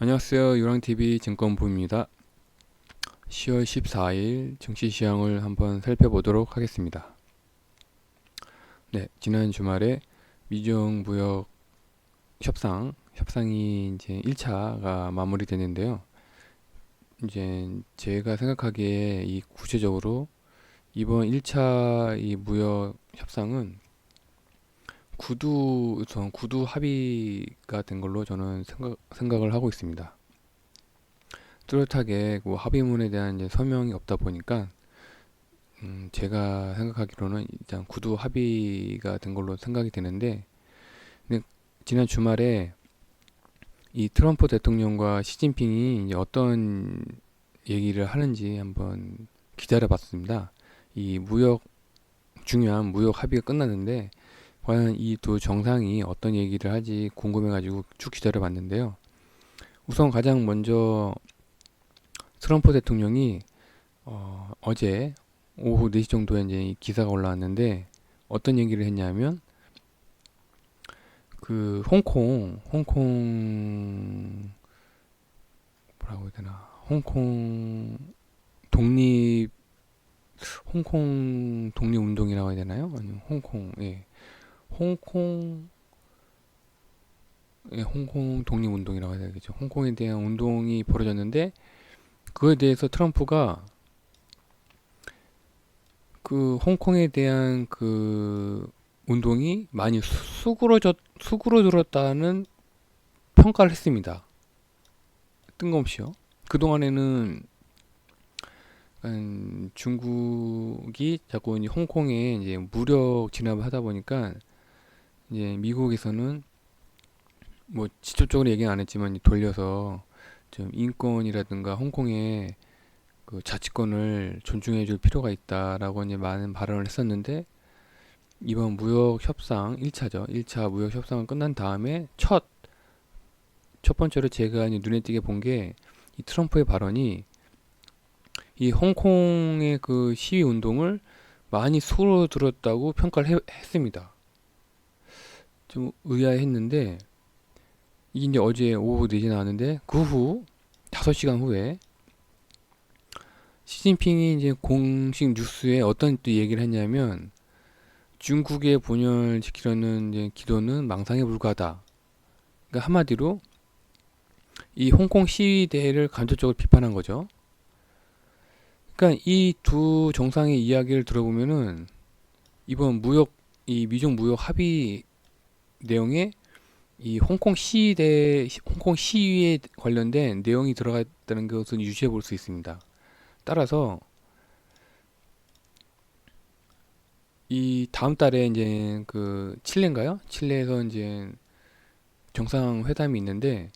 안녕하세요. 유랑TV 증권부입니다. 10월 14일 증시 시황을 한번 살펴보도록 하겠습니다. 네, 지난 주말에 미중 무역 협상이 이제 1차가 마무리됐는데요. 이제 제가 생각하기에 이 구체적으로 이번 1차 이 무역 협상은 구두 합의가 된 걸로 저는 생각을 하고 있습니다. 뚜렷하게 그 합의문에 대한 이제 서명이 없다 보니까 제가 생각하기로는 일단 구두 합의가 된 걸로 생각이 되는데, 근데 지난 주말에 이 트럼프 대통령과 시진핑이 이제 어떤 얘기를 하는지 한번 기다려봤습니다. 이 중요한 무역 합의가 끝났는데 과연 이 두 정상이 어떤 얘기를 하지 궁금해가지고 쭉 기다려봤는데요. 우선 가장 먼저 트럼프 대통령이 어제 오후 4시 정도에 이제 이 기사가 올라왔는데 어떤 얘기를 했냐면 그 뭐라고 해야 되나, 독립 홍콩 독립 운동이라고 해야 되나요? 아니면 홍콩 홍콩 독립 운동이라고 해야 되겠죠. 홍콩에 대한 운동이 벌어졌는데 그거에 대해서 트럼프가 그 홍콩에 대한 그 운동이 많이 수그러들었다는 평가를 했습니다. 뜬금없이요. 그동안에는 중국이 자꾸 이제 홍콩에 이제 무력 진압을 하다 보니까 이제 미국에서는 뭐 직접적으로 얘기는 안 했지만 돌려서 좀 인권이라든가 홍콩의 그 자치권을 존중해 줄 필요가 있다라고 이제 많은 발언을 했었는데, 이번 무역 협상 1차죠. 1차 무역 협상은 끝난 다음에 첫 번째로 제가 이제 눈에 띄게 본 게 이 트럼프의 발언이 이 홍콩의 그 시위 운동을 많이 수그러들었다고 평가를 했습니다. 좀 의아했는데 이게 이제 어제 오후 4시 나왔는데 그 후 5시간 후에 시진핑이 이제 공식 뉴스에 어떤 또 얘기를 했냐면 중국의 본연을 지키려는 이제 기도는 망상에 불과하다. 그러니까 한마디로 이 홍콩 시위대를 간접적으로 비판한 거죠. 그러니까 이 두 정상의 이야기를 들어보면은 이번 이 미중 무역 합의 내용에 이 홍콩 시위에 관련된 내용이 들어가 있다는 것을 유추해 볼 수 있습니다. 따라서 이 다음 달에 이제 그 칠레인가요? 칠레에서 이제 정상회담이 있는데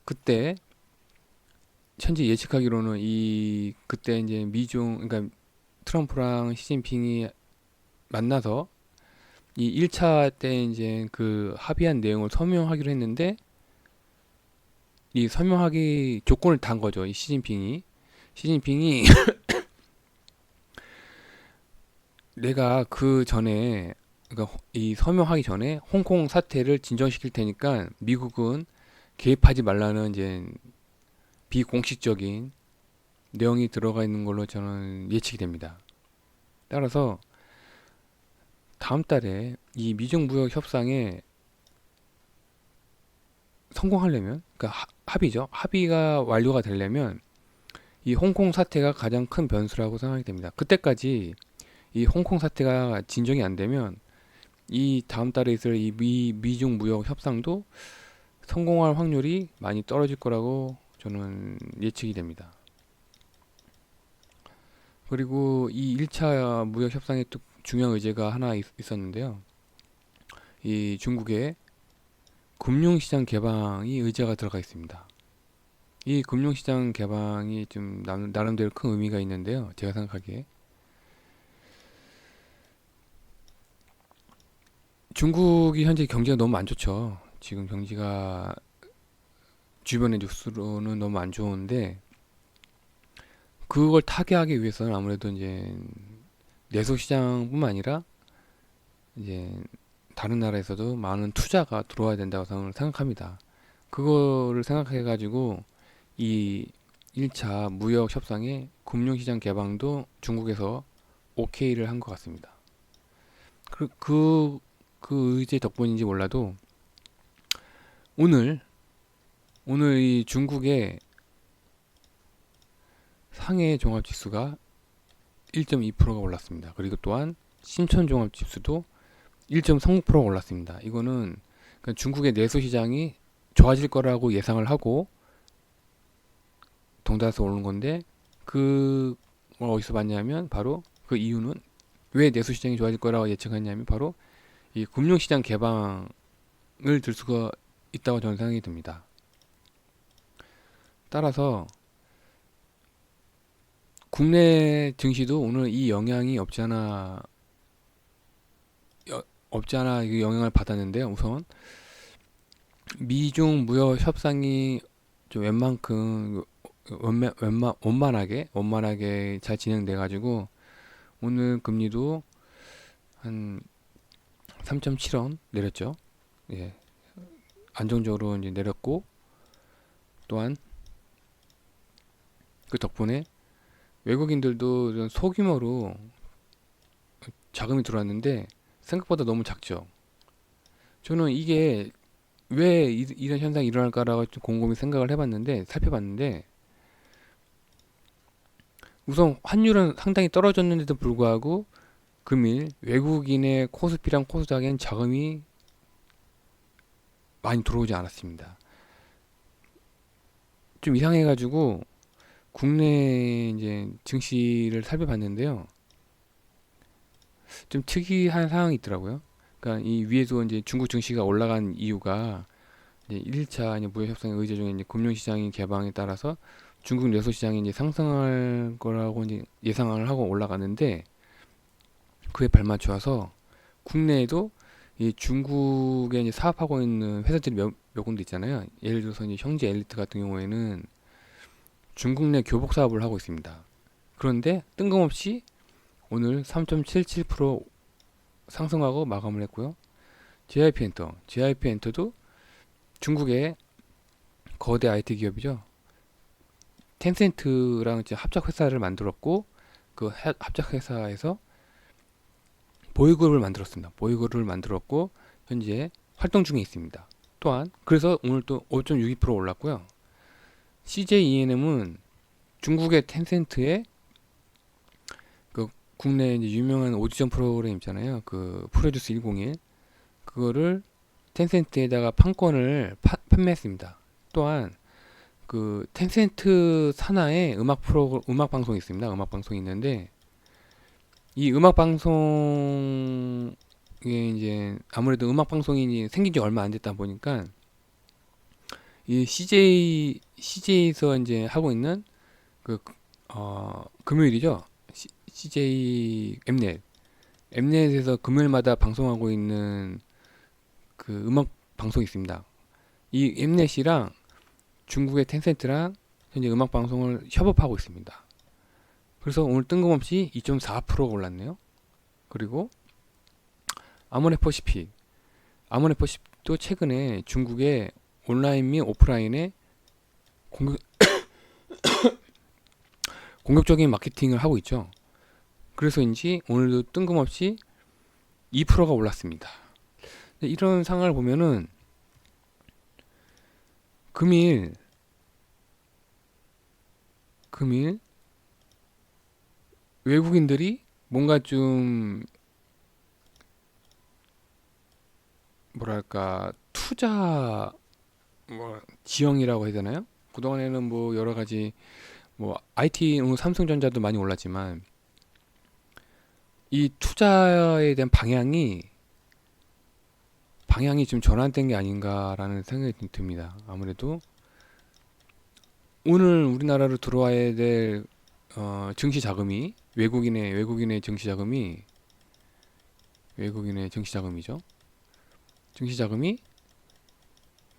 그때 현재 예측하기로는 이 그때 이제 그러니까 트럼프랑 시진핑이 만나서 이 1차 때 이제 그 합의한 내용을 서명하기로 했는데 이 서명하기 조건을 단 거죠. 이 시진핑이 내가 그 전에, 그러니까 이 서명하기 전에 홍콩 사태를 진정시킬 테니까 미국은 개입하지 말라는 이제 비공식적인 내용이 들어가 있는 걸로 저는 예측이 됩니다. 따라서 다음 달에 이 미중 무역 협상에 성공하려면, 그러니까 합의죠. 합의가 완료가 되려면 이 홍콩 사태가 가장 큰 변수라고 생각이 됩니다. 그때까지 이 홍콩 사태가 진정이 안 되면 이 다음 달에 있을 이 미중 무역 협상도 성공할 확률이 많이 떨어질 거라고 저는 예측이 됩니다. 그리고 이 1차 무역 협상에 또 중요한 의제가 하나 있었는데요. 이 중국의 금융시장 개방이 의제가 들어가 있습니다. 이 금융시장 개방이 좀 나름대로 큰 의미가 있는데요. 제가 생각하기에 중국이 현재 경제가 너무 안 좋죠. 지금 경기가 주변의 뉴스로는 너무 안 좋은데 그걸 타개하기 위해서는 아무래도 이제 내수 시장뿐만 아니라 이제 다른 나라에서도 많은 투자가 들어와야 된다고 저는 생각합니다. 그거를 생각해 가지고 이 1차 무역 협상에 금융시장 개방도 중국에서 오케이를 한 것 같습니다. 그, 그, 그 의지 덕분인지 몰라도 오늘 이 중국의 상해 종합지수가 1.2%가 올랐습니다. 그리고 또한 신천 종합지수도 1.39%가 올랐습니다. 이거는 그러니까 중국의 내수 시장이 좋아질 거라고 예상을 하고 동달아서 오른 건데, 그 어디서 봤냐면 바로 그 이유는, 왜 내수 시장이 좋아질 거라고 예측했냐면 바로 이 금융시장 개방을 들 수가 있다고 저는 생각이 듭니다. 따라서 국내 증시도 오늘 이 영향이 없지 않아 이 영향을 받았는데요. 우선 미중 무역 협상이 좀 웬만큼 원만하게 잘 진행돼 가지고 오늘 금리도 한 3.7원 내렸죠. 예. 안정적으로 이제 내렸고, 또한 그 덕분에 외국인들도 이런 소규모로 자금이 들어왔는데 생각보다 너무 작죠. 저는 이게 왜 이런 현상이 일어날까라고 좀 곰곰이 생각을 해봤는데, 살펴봤는데, 우선 환율은 상당히 떨어졌는데도 불구하고 금일 외국인의 코스피랑 코스닥엔 자금이 많이 들어오지 않았습니다. 좀 이상해가지고 국내 이제 증시를 살펴봤는데요. 좀 특이한 상황이 있더라고요. 그러니까 이 위에서 이제 중국 증시가 올라간 이유가 이제 1차 이제 무역 협상의 의제 중에 이제 금융시장의 개방에 따라서 중국 내수 시장이 이제 상승할 거라고 이제 예상을 하고 올라갔는데, 그에 발맞춰서 국내에도 이 중국에 이제 사업하고 있는 회사들이 몇 군데 있잖아요. 예를 들어서 이제 형제 엘리트 같은 경우에는 중국 내 교복 사업을 하고 있습니다. 그런데 뜬금없이 오늘 3.77% 상승하고 마감을 했고요. JYP 엔터도 중국의 거대 IT 기업이죠. 텐센트랑 이제 합작 회사를 만들었고, 그 합작 회사에서 보이그룹을 만들었습니다. 보이그룹을 만들었고 현재 활동 중에 있습니다. 또한 그래서 오늘 또 5.62% 올랐고요. CJENM은 중국의 텐센트의 그 국내 이제 유명한 오디션 프로그램 있잖아요. 그 프로듀스 101, 그거를 텐센트에다가 판권을 판매했습니다. 또한 그 텐센트 산하에 음악 방송이 있습니다. 음악 방송이 있는데, 이 음악 방송에 이제 아무래도 음악 방송이 생긴 지 얼마 안 됐다 보니까 이 CJ에서 이제 하고 있는 그 금요일이죠. CJ 엠넷에서 금요일마다 방송하고 있는 그 음악 방송이 있습니다. 이 엠넷이랑 중국의 텐센트랑 현재 음악 방송을 협업하고 있습니다. 그래서 오늘 뜬금없이 2.4%가 올랐네요. 그리고 아모레퍼시픽도 최근에 중국의 온라인 및 오프라인에 공격적인 마케팅을 하고 있죠. 그래서인지 오늘도 뜬금없이 2%가 올랐습니다. 이런 상황을 보면은 금일 외국인들이 뭔가 좀 뭐랄까 투자 지형이라고 해야 되나요? 그동안에는 뭐 여러 가지 뭐 IT 오늘 삼성전자도 많이 올랐지만 이 투자에 대한 방향이 좀 전환된 게 아닌가라는 생각이 좀 듭니다. 아무래도 오늘 우리나라로 들어와야 될 증시 자금이 외국인의 증시 자금이죠. 증시 자금이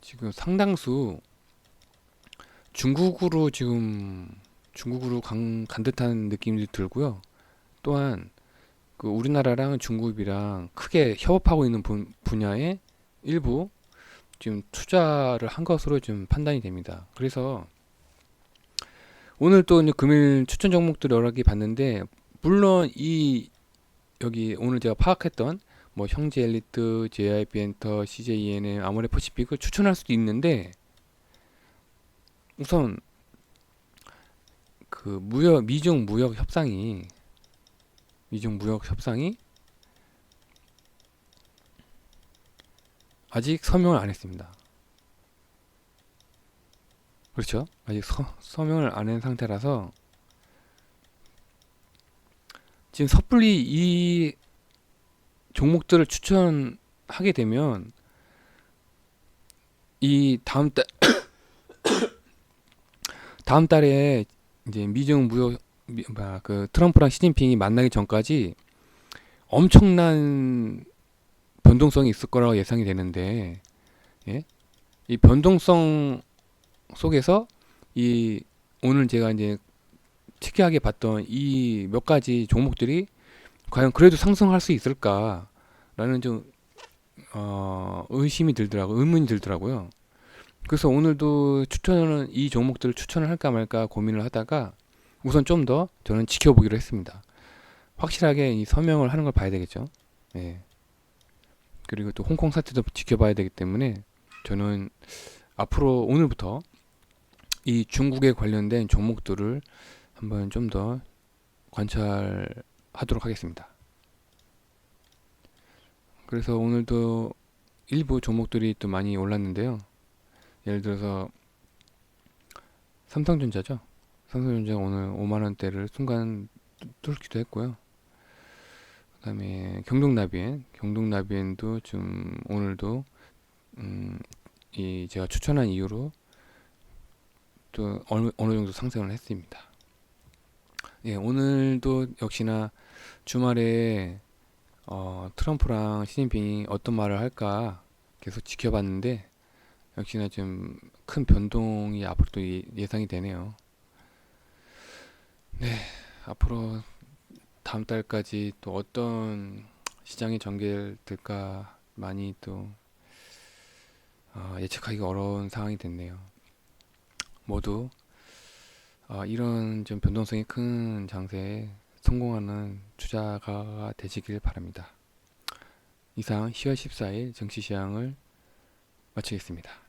지금 상당수 중국으로 간 듯한 느낌이 들고요. 또한 그 우리나라랑 중국이랑 크게 협업하고 있는 분야에 일부 지금 투자를 한 것으로 좀 판단이 됩니다. 그래서 오늘 또 이제 금일 추천 종목들 여러 개 봤는데, 물론 이 여기 오늘 제가 파악했던 뭐 형제 엘리트, JIP 엔터, CJENM, 아모레 퍼시픽을 추천할 수도 있는데, 우선 그 미중 무역 협상이 아직 서명을 안 했습니다. 그렇죠? 아직 서명을 안 한 상태라서 지금 섣불리 이 종목들을 추천하게 되면 이 다음 달에 이제 그 트럼프랑 시진핑이 만나기 전까지 엄청난 변동성이 있을 거라고 예상이 되는데, 예? 이 변동성 속에서 이 오늘 제가 이제 특이하게 봤던 이 몇 가지 종목들이 과연 그래도 상승할 수 있을까라는 좀 의문이 들더라고요. 그래서 오늘도 이 종목들을 추천을 할까 말까 고민을 하다가 우선 좀 더 저는 지켜보기로 했습니다. 확실하게 이 서명을 하는 걸 봐야 되겠죠. 예. 그리고 또 홍콩 사태도 지켜봐야 되기 때문에 저는 앞으로 오늘부터 이 중국에 관련된 종목들을 한번 좀 더 관찰하도록 하겠습니다. 그래서 오늘도 일부 종목들이 또 많이 올랐는데요. 예를 들어서 삼성전자죠. 삼성전자가 오늘 5만원대를 순간 뚫기도 했고요. 그 다음에 경동나비엔도 좀 오늘도 이 제가 추천한 이유로 또 어느 정도 상승을 했습니다. 예, 오늘도 역시나 주말에 트럼프랑 시진핑이 어떤 말을 할까 계속 지켜봤는데, 역시나 좀 큰 변동이 앞으로 또 예상이 되네요. 네, 앞으로 다음 달까지 또 어떤 시장이 전개될까 많이 또 예측하기가 어려운 상황이 됐네요. 모두 이런 좀 변동성이 큰 장세에 성공하는 투자가 되시길 바랍니다. 이상 10월 14일 증시시황을 마치겠습니다.